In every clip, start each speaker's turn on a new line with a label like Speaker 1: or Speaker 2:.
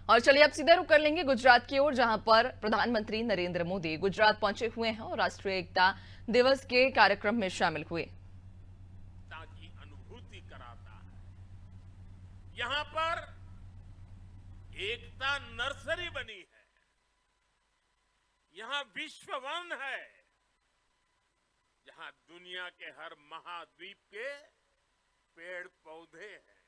Speaker 1: और चलिए अब सीधा रुख कर लेंगे गुजरात की ओर, जहां पर प्रधानमंत्री नरेंद्र मोदी गुजरात पहुंचे हुए हैं और राष्ट्रीय एकता दिवस के कार्यक्रम में शामिल हुए।
Speaker 2: की अनुभूति कराता है। यहाँ पर एकता नर्सरी बनी है, यहाँ विश्व वन है, जहाँ दुनिया के हर महाद्वीप के पेड़ पौधे हैं।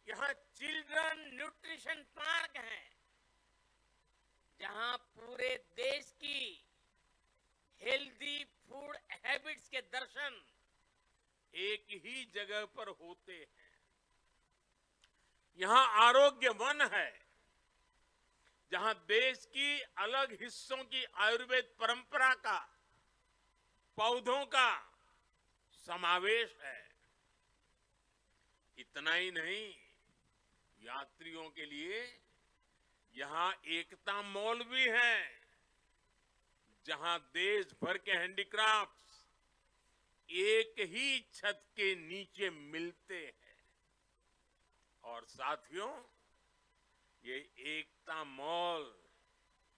Speaker 2: यहाँ चिल्ड्रन न्यूट्रिशन पार्क है, जहाँ पूरे देश की हेल्दी फूड हैबिट्स के दर्शन एक ही जगह पर होते हैं। यहाँ आरोग्य वन है, जहाँ देश की अलग हिस्सों की आयुर्वेद परंपरा का, पौधों का समावेश है। इतना ही नहीं, यात्रियों के लिए यहाँ एकता मॉल भी है, जहाँ देश भर के हैंडीक्राफ्ट्स एक ही छत के नीचे मिलते हैं। और साथियों, ये एकता मॉल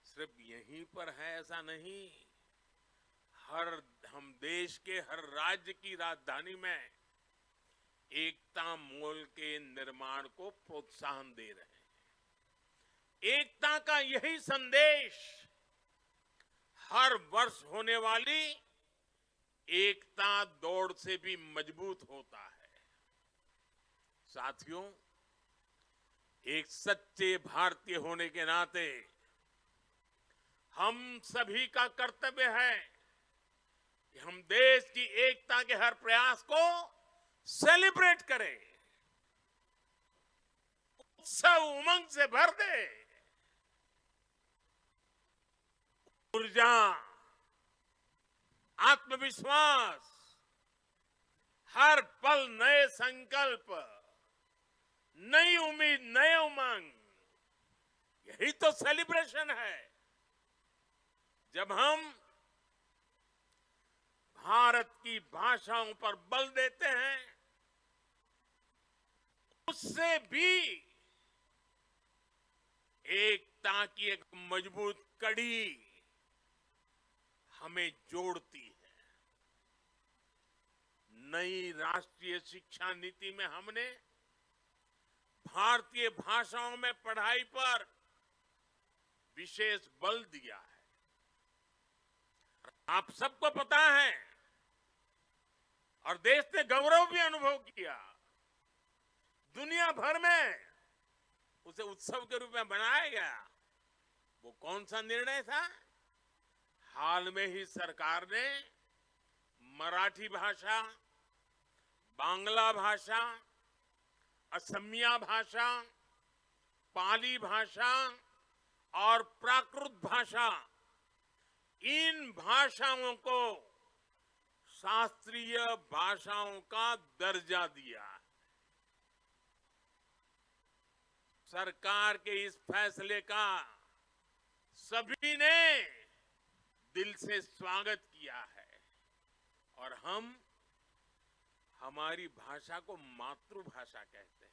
Speaker 2: सिर्फ यहीं पर है ऐसा नहीं, हम देश के हर राज्य की राजधानी में एकता मॉल के निर्माण को प्रोत्साहन दे रहे हैं। एकता का यही संदेश हर वर्ष होने वाली एकता दौड़ से भी मजबूत होता है। साथियों, एक सच्चे भारतीय होने के नाते हम सभी का कर्तव्य है कि हम देश की एकता के हर प्रयास को सेलिब्रेट करें, उत्सव उमंग से भर दे। ऊर्जा, आत्मविश्वास, हर पल नए संकल्प, नई उम्मीद, नए उमंग, यही तो सेलिब्रेशन है। जब हम भारत की भाषाओं पर बल देते हैं, उससे भी एकता की एक मजबूत कड़ी हमें जोड़ती है। नई राष्ट्रीय शिक्षा नीति में हमने भारतीय भाषाओं में पढ़ाई पर विशेष बल दिया है। आप सबको पता है और देश ने गौरव भी अनुभव किया, दुनिया भर में उसे उत्सव के रूप में बनाया गया। वो कौन सा निर्णय था? हाल में ही सरकार ने मराठी भाषा, बांग्ला भाषा, असमिया भाषा, पाली भाषा और प्राकृत भाषा, इन भाषाओं को शास्त्रीय भाषाओं का दर्जा दिया। सरकार के इस फैसले का सभी ने दिल से स्वागत किया है और हम हमारी भाषा को मातृभाषा कहते हैं।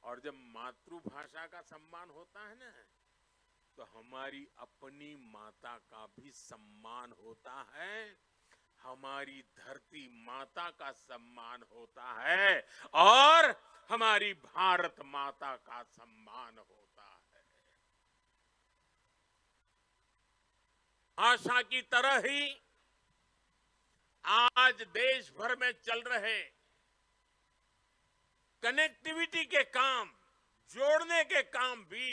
Speaker 2: और जब मातृभाषा का सम्मान होता है ना, तो हमारी अपनी माता का भी सम्मान होता है, हमारी धरती माता का सम्मान होता है और हमारी भारत माता का सम्मान होता है। भाषा की तरह ही आज देश भर में चल रहे कनेक्टिविटी के काम, जोड़ने के काम भी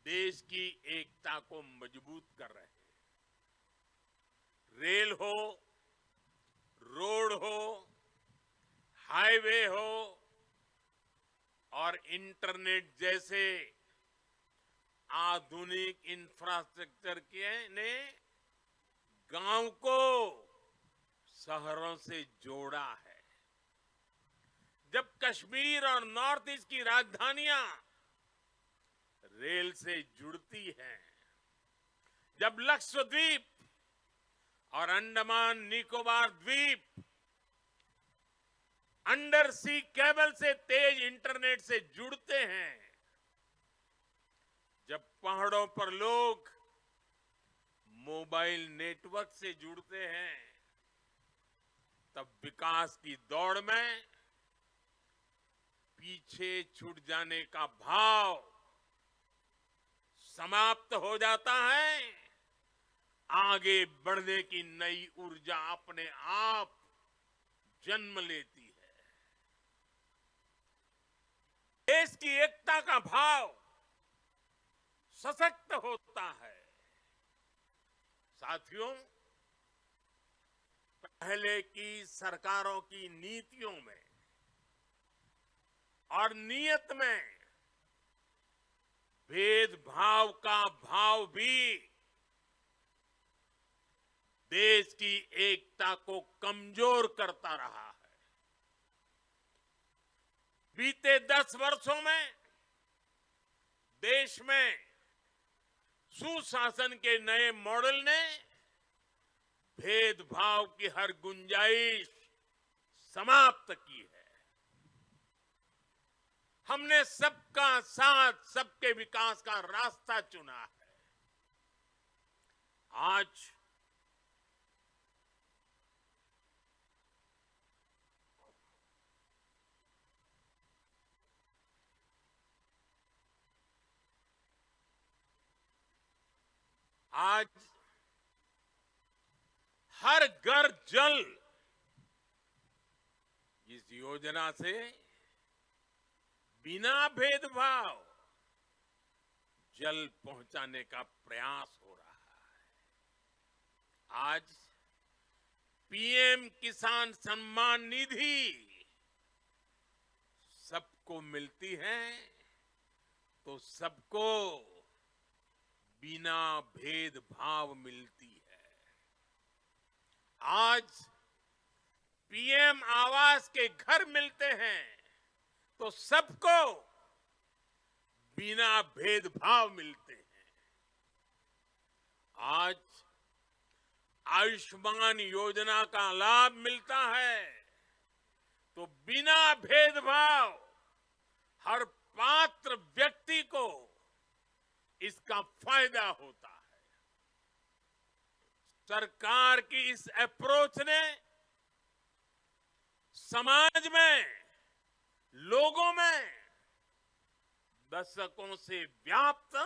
Speaker 2: देश की एकता को मजबूत कर रहे हैं। रेल हो, रोड हो, हाईवे हो और इंटरनेट जैसे आधुनिक इंफ्रास्ट्रक्चर के ने गांव को शहरों से जोड़ा है। जब कश्मीर और नॉर्थ ईस्ट की राजधानियां रेल से जुड़ती हैं, जब लक्षद्वीप और अंडमान निकोबार द्वीप अंडर सी केबल से तेज इंटरनेट से जुड़ते हैं, जब पहाड़ों पर लोग मोबाइल नेटवर्क से जुड़ते हैं, तब विकास की दौड़ में पीछे छूट जाने का भाव समाप्त हो जाता है। आगे बढ़ने की नई ऊर्जा अपने आप जन्म लेती है। देश की एकता का भाव सशक्त होता है। साथियों, पहले की सरकारों की नीतियों में और नीयत में भेदभाव का भाव भी देश की एकता को कमजोर करता रहा है। बीते 10 वर्षों में देश में सुशासन के नए मॉडल ने भेदभाव की हर गुंजाइश समाप्त की है। हमने सबका साथ, सबके विकास का रास्ता चुना है। आज हर घर जल इस योजना से बिना भेदभाव जल पहुंचाने का प्रयास हो रहा है। आज पीएम किसान सम्मान निधि सबको मिलती है, तो सबको बिना भेदभाव मिलती है। आज पीएम आवास के घर मिलते हैं, तो सबको बिना भेदभाव मिलते हैं। आज आयुष्मान योजना का लाभ मिलता है, तो बिना भेदभाव हर पात्र व्यक्ति को इसका फायदा होता है। सरकार की इस अप्रोच ने समाज में, लोगों में दशकों से व्याप्त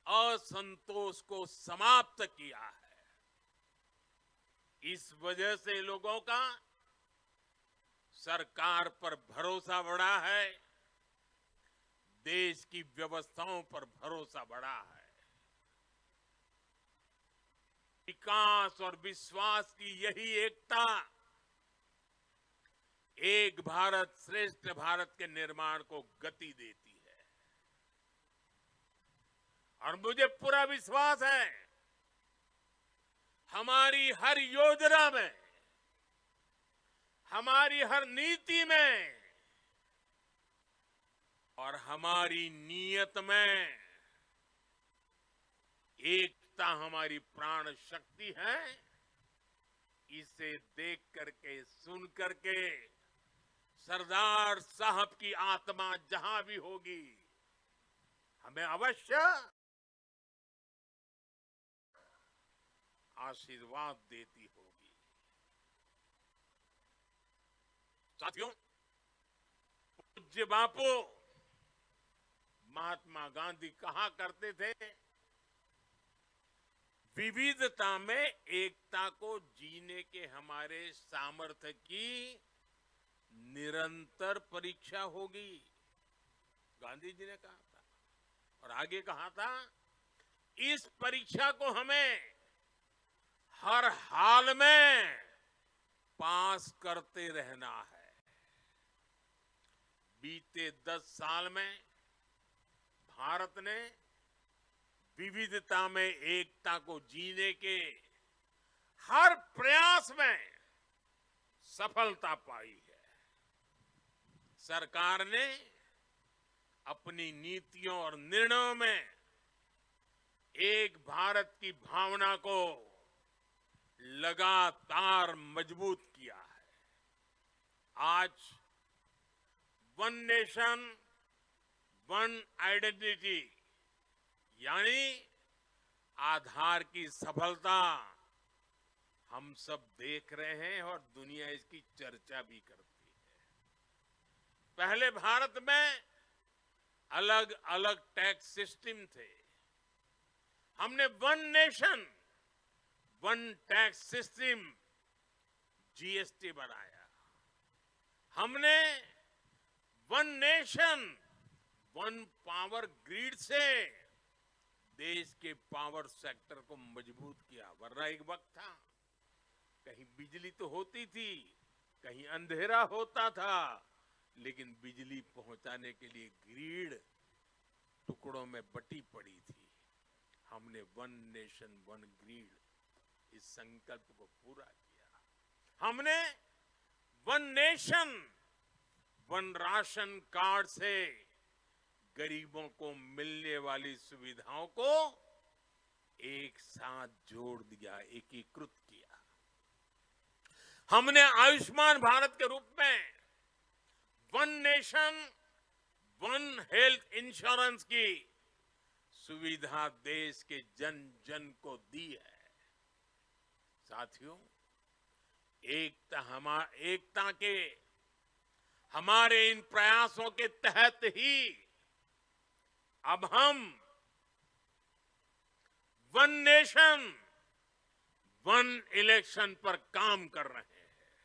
Speaker 2: असंतोष को समाप्त किया है। इस वजह से लोगों का सरकार पर भरोसा बढ़ा है, देश की व्यवस्थाओं पर भरोसा बढ़ा है। विकास और विश्वास की यही एकता एक भारत श्रेष्ठ भारत के निर्माण को गति देती है। और मुझे पूरा विश्वास है, हमारी हर योजना में, हमारी हर नीति में और हमारी नीयत में एकता हमारी प्राण शक्ति है। इसे देख करके, सुन करके सरदार साहब की आत्मा जहां भी होगी, हमें अवश्य आशीर्वाद देती होगी। साथियों, पूज्य बापू महात्मा गांधी कहा करते थे, विविधता में एकता को जीने के हमारे सामर्थ्य की निरंतर परीक्षा होगी, गांधी जी ने कहा था। और आगे कहा था, इस परीक्षा को हमें हर हाल में पास करते रहना है। बीते 10 साल में भारत ने विविधता में एकता को जीने के हर प्रयास में सफलता पाई है। सरकार ने अपनी नीतियों और निर्णयों में एक भारत की भावना को लगातार मजबूत किया है। आज वन नेशन वन आइडेंटिटी यानी आधार की सफलता हम सब देख रहे हैं और दुनिया इसकी चर्चा भी करती है। पहले भारत में अलग अलग टैक्स सिस्टम थे। हमने one nation one tax system GST बनाया। हमने one nation one power grid से देश के पावर सेक्टर को मजबूत किया। वरना एक वक्त था कहीं बिजली तो होती थी, कहीं अंधेरा होता था, लेकिन बिजली पहुंचाने के लिए ग्रिड टुकड़ों में बटी पड़ी थी। हमने वन नेशन वन ग्रिड इस संकल्प को पूरा किया। हमने one nation one ration card से गरीबों को मिलने वाली सुविधाओं को एक साथ जोड़ दिया, एकीकृत किया। हमने आयुष्मान भारत के रूप में one nation one health insurance की सुविधा देश के जन जन को दी है। साथियों, एकता के हमारे इन प्रयासों के तहत ही अब हम वन नेशन वन इलेक्शन पर काम कर रहे हैं,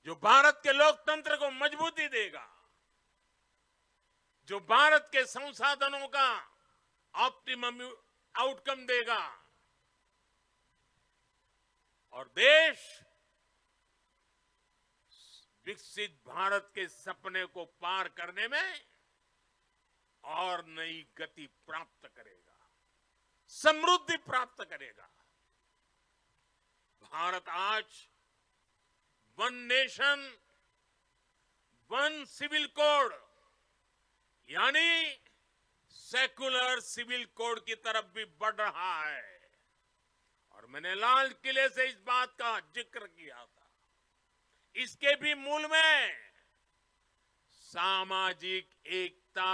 Speaker 2: जो भारत के लोकतंत्र को मजबूती देगा, जो भारत के संसाधनों का ऑप्टिमम आउटकम देगा और देश विकसित भारत के सपने को पार करने में और नई गति प्राप्त करेगा, समृद्धि प्राप्त करेगा। भारत आज one nation one civil code यानी सेकुलर सिविल कोड की तरफ भी बढ़ रहा है। और मैंने लाल किले से इस बात का जिक्र किया था। इसके भी मूल में सामाजिक एकता,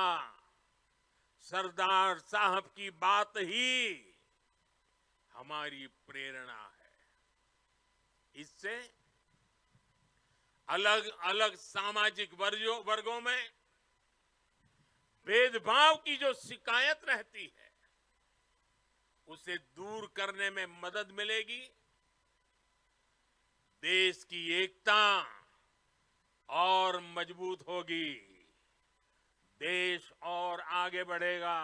Speaker 2: सरदार साहब की बात ही हमारी प्रेरणा है। इससे अलग अलग सामाजिक वर्गों में भेदभाव की जो शिकायत रहती है उसे दूर करने में मदद मिलेगी। देश की एकता और मजबूत होगी, देश और आगे बढ़ेगा,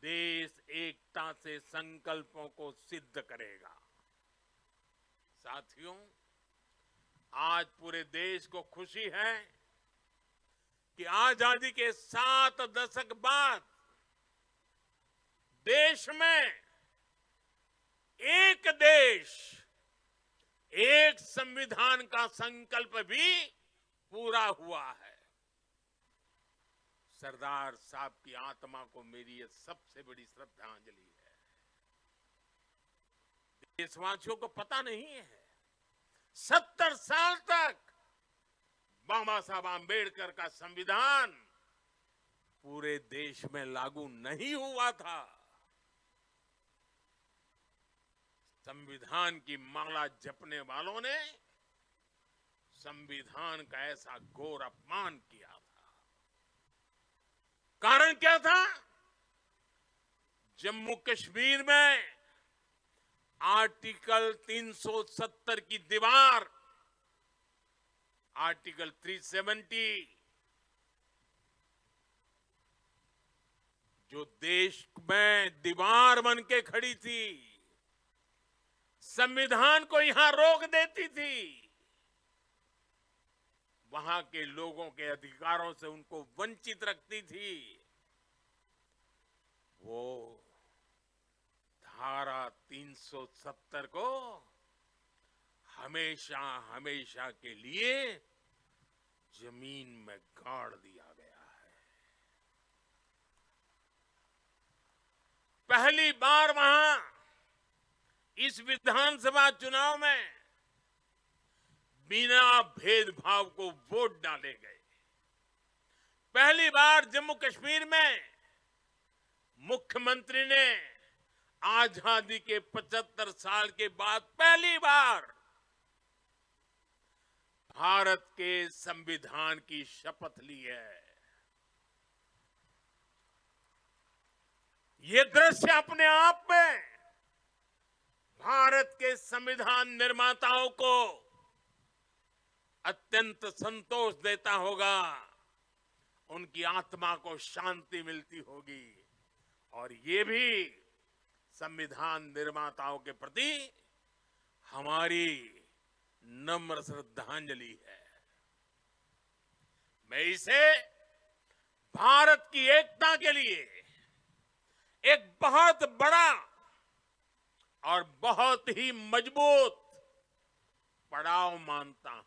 Speaker 2: देश एकता से संकल्पों को सिद्ध करेगा। साथियों, आज पूरे देश को खुशी है कि आजादी के 7 दशक बाद देश में एक देश एक संविधान का संकल्प भी पूरा हुआ है। सरदार साहब की आत्मा को मेरी ये सबसे बड़ी श्रद्धांजलि है। देशवासियों को पता नहीं है 70 साल तक बाबा साहब आंबेडकर का संविधान पूरे देश में लागू नहीं हुआ था। संविधान की माला जपने वालों ने संविधान का ऐसा घोर अपमान किया था। कारण क्या था? जम्मू कश्मीर में आर्टिकल 370 की दीवार, आर्टिकल 370 जो देश में दीवार बन के खड़ी थी, संविधान को यहां रोक देती थी, वहां के लोगों के अधिकारों से उनको वंचित रखती थी। वो धारा 370 को हमेशा हमेशा के लिए जमीन में गाड़ दिया गया है। पहली बार वहां इस विधानसभा चुनाव में बिना भेदभाव को वोट डाले गए। पहली बार जम्मू कश्मीर में मुख्यमंत्री ने आजादी के 75 साल के बाद पहली बार भारत के संविधान की शपथ ली है। ये दृश्य अपने आप में भारत के संविधान निर्माताओं को अत्यंत संतोष देता होगा, उनकी आत्मा को शांति मिलती होगी और ये भी संविधान निर्माताओं के प्रति हमारी नम्र श्रद्धांजलि है। मैं इसे भारत की एकता के लिए एक बहुत बड़ा और बहुत ही मजबूत पड़ाव मानता हूं।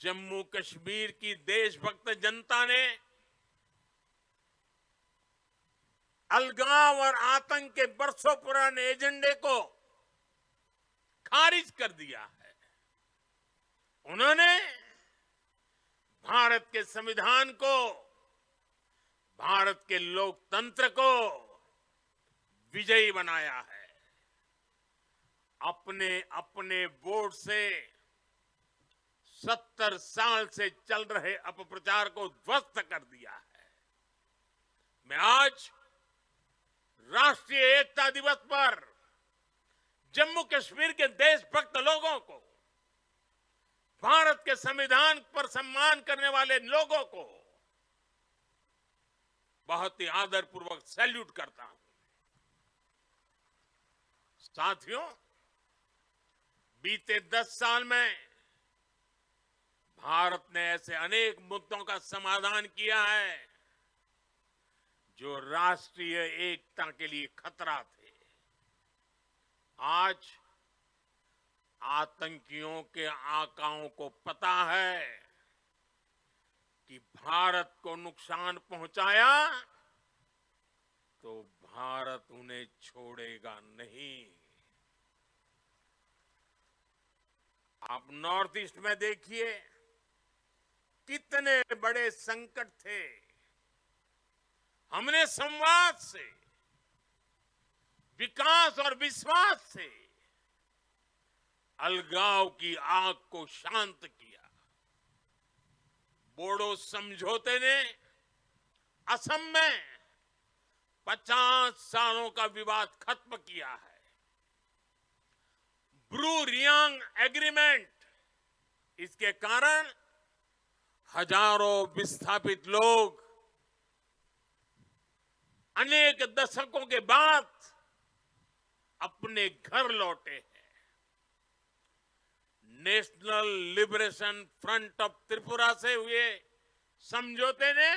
Speaker 2: जम्मू कश्मीर की देशभक्त जनता ने अलगाव और आतंक के बरसों पुराने एजेंडे को खारिज कर दिया है। उन्होंने भारत के संविधान को, भारत के लोकतंत्र को विजयी बनाया है। अपने अपने वोट से 70 साल से चल रहे अपप्रचार को ध्वस्त कर दिया है। मैं आज राष्ट्रीय एकता दिवस पर जम्मू कश्मीर के देशभक्त लोगों को, भारत के संविधान पर सम्मान करने वाले लोगों को बहुत ही आदरपूर्वक सैल्यूट करता हूं। साथियों, बीते 10 साल में भारत ने ऐसे अनेक मुद्दों का समाधान किया है जो राष्ट्रीय एकता के लिए खतरा थे। आज आतंकियों के आकाओं को पता है कि भारत को नुकसान पहुंचाया तो भारत उन्हें छोड़ेगा नहीं। आप नॉर्थ ईस्ट में देखिए कितने बड़े संकट थे। हमने संवाद से, विकास और विश्वास से अलगाव की आग को शांत किया। बोडो समझौते ने असम में 50 सालों का विवाद खत्म किया है। ब्रू रियांग एग्रीमेंट, इसके कारण हजारों विस्थापित लोग अनेक दशकों के बाद अपने घर लौटे हैं। National liberation front of Tripura से हुए समझौते ने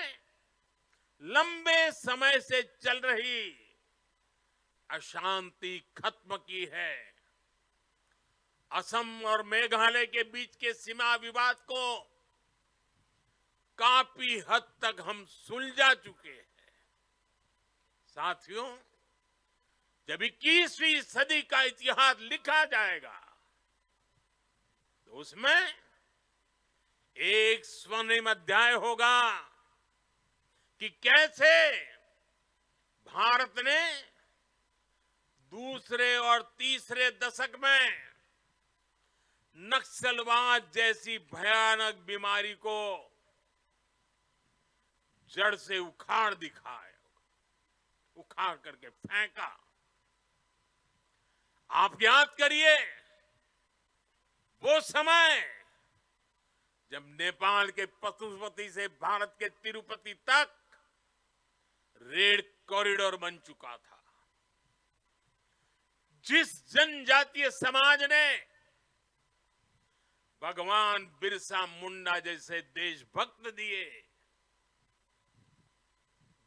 Speaker 2: लंबे समय से चल रही अशांति खत्म की है। असम और मेघालय के बीच के सीमा विवाद को काफी हद तक हम सुलझा चुके हैं। साथियों, जब 21वीं सदी का इतिहास लिखा जाएगा तो उसमें एक स्वर्णिम अध्याय होगा कि कैसे भारत ने दूसरे और तीसरे दशक में नक्सलवाद जैसी भयानक बीमारी को जड़ से उखाड़ दिखाया, उखाड़ करके फेंका। आप याद करिए वो समय जब नेपाल के पशुपति से भारत के तिरुपति तक रेल कॉरिडोर बन चुका था। जिस जनजातीय समाज ने भगवान बिरसा मुंडा जैसे देशभक्त दिए,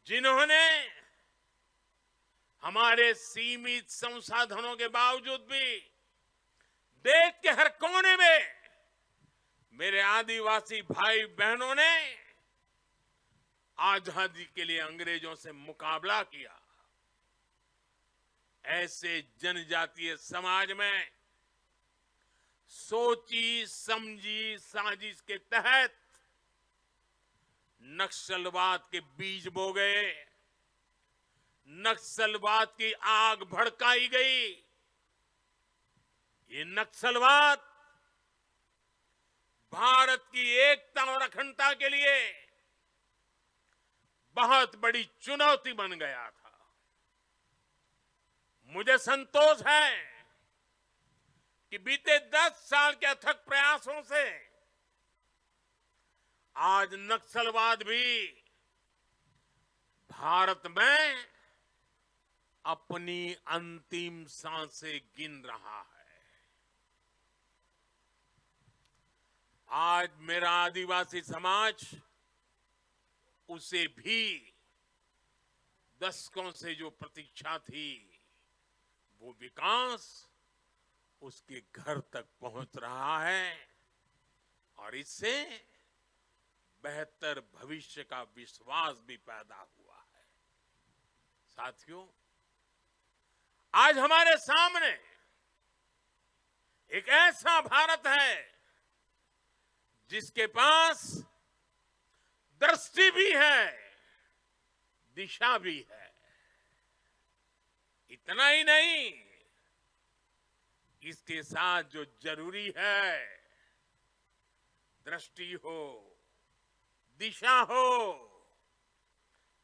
Speaker 2: जिन्होंने हमारे सीमित संसाधनों के बावजूद भी देश के हर कोने में मेरे आदिवासी भाई बहनों ने आजादी के लिए अंग्रेजों से मुकाबला किया। ऐसे जनजातीय समाज में सोची समझी साजिश के तहत नक्सलवाद के बीज बो गए, नक्सलवाद की आग भड़काई गई। ये नक्सलवाद भारत की एकता और अखंडता के लिए बहुत बड़ी चुनौती बन गया था। मुझे संतोष है कि बीते 10 साल के अथक प्रयासों से आज नक्सलवाद भी भारत में अपनी अंतिम सांसें गिन रहा है। आज मेरा आदिवासी समाज उसे भी दशकों से जो प्रतीक्षा थी, वो विकास उसके घर तक पहुंच रहा है और इससे बेहतर भविष्य का विश्वास भी पैदा हुआ है। साथियों, आज हमारे सामने एक ऐसा भारत है जिसके पास दृष्टि भी है, दिशा भी है। इतना ही नहीं, इसके साथ जो जरूरी है, दृष्टि हो, दिशा हो,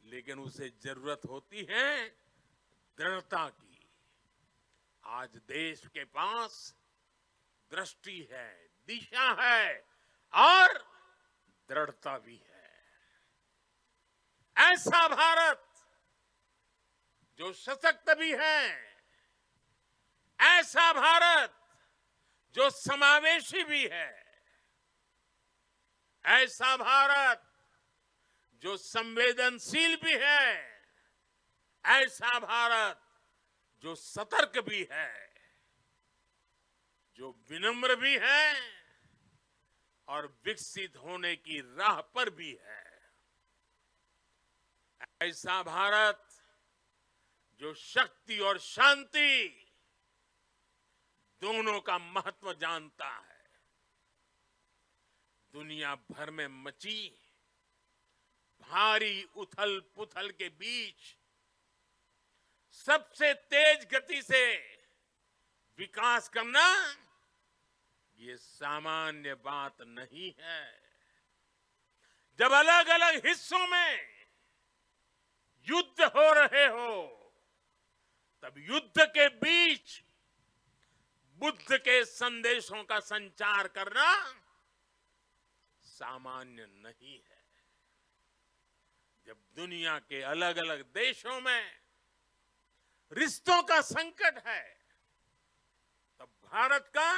Speaker 2: लेकिन उसे जरूरत होती है दृढ़ता की। आज देश के पास दृष्टि है, दिशा है और दृढ़ता भी है। ऐसा भारत जो सशक्त भी है, ऐसा भारत जो समावेशी भी है, ऐसा भारत जो संवेदनशील भी है, ऐसा भारत जो सतर्क भी है, जो विनम्र भी है और विकसित होने की राह पर भी है। ऐसा भारत जो शक्ति और शांति दोनों का महत्व जानता है। दुनिया भर में मची भारी उथल पुथल के बीच सबसे तेज गति से विकास करना ये सामान्य बात नहीं है। जब अलग अलग हिस्सों में युद्ध हो रहे हो, तब युद्ध के बीच बुद्ध के संदेशों का संचार करना सामान्य नहीं है। जब दुनिया के अलग अलग देशों में रिश्तों का संकट है, तब भारत का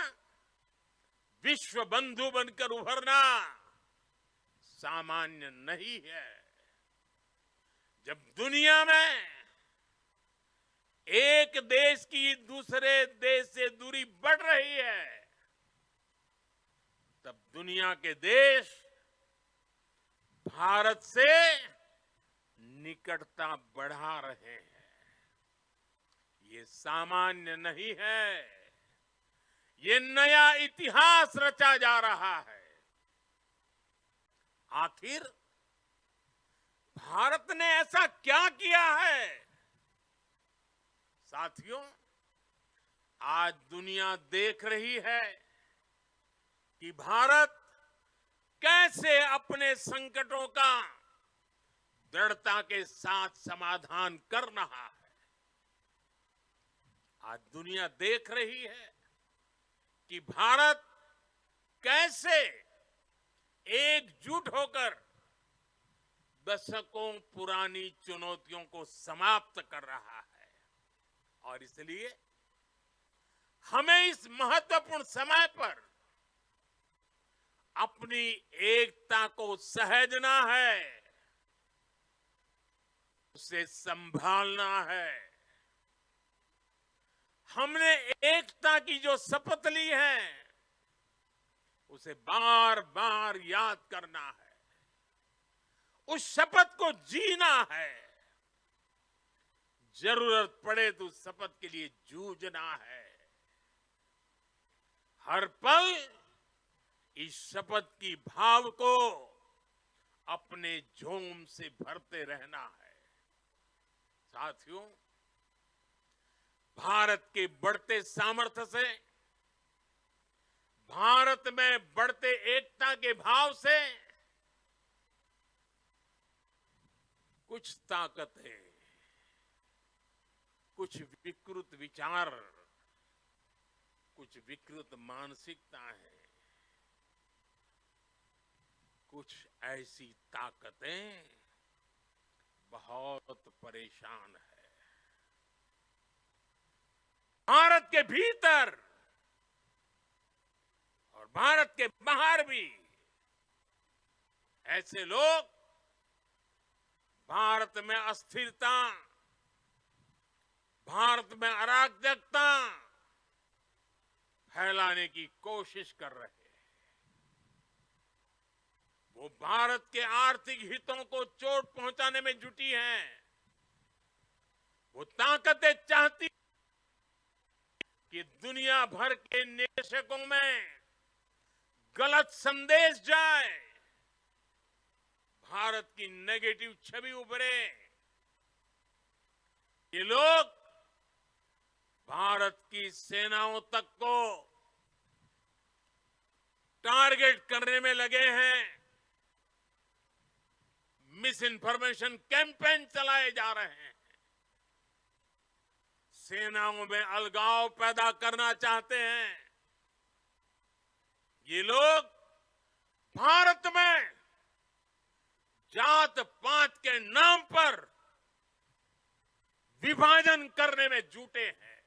Speaker 2: विश्व बंधु बनकर उभरना सामान्य नहीं है। जब दुनिया में एक देश की दूसरे देश से दूरी बढ़ रही है, तब दुनिया के देश भारत से निकटता बढ़ा रहे हैं। ये सामान्य नहीं है, ये नया इतिहास रचा जा रहा है। आखिर भारत ने ऐसा क्या किया है? साथियों, आज दुनिया देख रही है कि भारत कैसे अपने संकटों का दृढ़ता के साथ समाधान कर रहा है। आज दुनिया देख रही है कि भारत कैसे एकजुट होकर दशकों पुरानी चुनौतियों को समाप्त कर रहा है। और इसलिए हमें इस महत्वपूर्ण समय पर अपनी एकता को सहेजना है, उसे संभालना है। हमने एकता की जो शपथ ली है, उसे बार बार याद करना है, उस शपथ को जीना है। जरूरत पड़े तो उस शपथ के लिए जूझना है। हर पल इस शपथ की भाव को अपने जोम से भरते रहना है। साथियों, भारत के बढ़ते सामर्थ्य से, भारत में बढ़ते एकता के भाव से कुछ ताकतें, कुछ विकृत विचार, कुछ विकृत मानसिकता है, कुछ ऐसी ताकतें बहुत परेशान है। भारत के भीतर और भारत के बाहर भी ऐसे लोग भारत में अस्थिरता, भारत में अराजकता फैलाने की कोशिश कर रहे हैं। वो भारत के आर्थिक हितों को चोट पहुंचाने में जुटी हैं। वो ताकतें चाहती कि दुनिया भर के निवेशकों में गलत संदेश जाए, भारत की नेगेटिव छवि उभरे। ये लोग भारत की सेनाओं तक को टारगेट करने में लगे हैं। मिस इन्फॉर्मेशन कैंपेन चलाए जा रहे हैं। सेनाओं में अलगाव पैदा करना चाहते हैं। ये लोग भारत में जात पात के नाम पर विभाजन करने में जुटे हैं।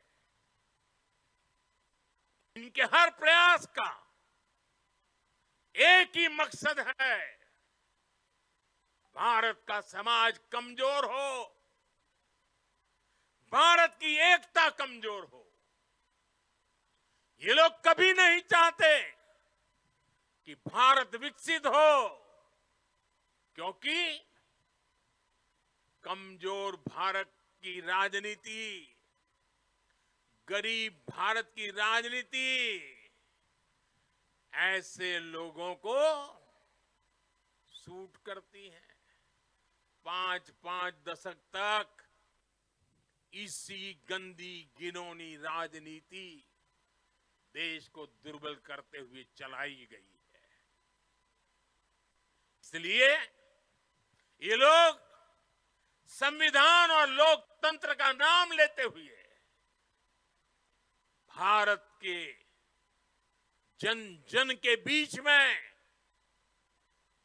Speaker 2: इनके हर प्रयास का एक ही मकसद है, भारत का समाज कमजोर हो, भारत की एकता कमजोर हो। ये लोग कभी नहीं चाहते कि भारत विकसित हो, क्योंकि कमजोर भारत की राजनीति, गरीब भारत की राजनीति ऐसे लोगों को सूट करती है। 5-5 दशक तक इसी गंदी घिनौनी राजनीति देश को दुर्बल करते हुए चलाई गई है। इसलिए ये लोग संविधान और लोकतंत्र का नाम लेते हुए भारत के जन जन के बीच में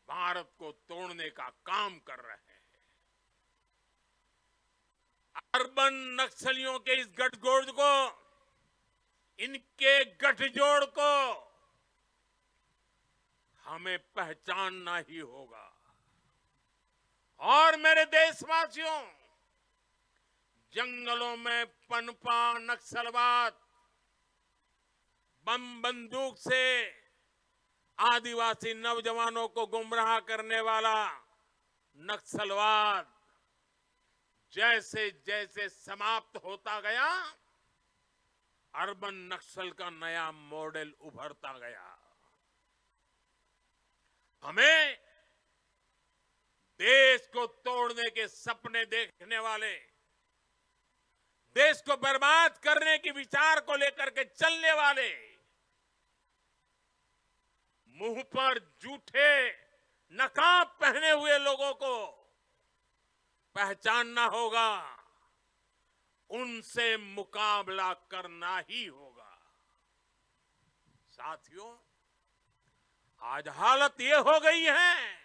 Speaker 2: भारत को तोड़ने का काम कर रहे हैं। अर्बन नक्सलियों के इस गठजोड़ को, इनके गठजोड़ को हमें पहचानना ही होगा। और मेरे देशवासियों, जंगलों में पनपा नक्सलवाद, बम बंदूक से आदिवासी नौजवानों को गुमराह करने वाला नक्सलवाद जैसे जैसे समाप्त होता गया, अर्बन नक्सल का नया मॉडल उभरता गया। हमें देश को तोड़ने के सपने देखने वाले, देश को बर्बाद करने के विचार को लेकर के चलने वाले, मुंह पर जूठे नकाब पहने हुए लोगों को पहचानना होगा, उनसे मुकाबला करना ही होगा। साथियों, आज हालत ये हो गई है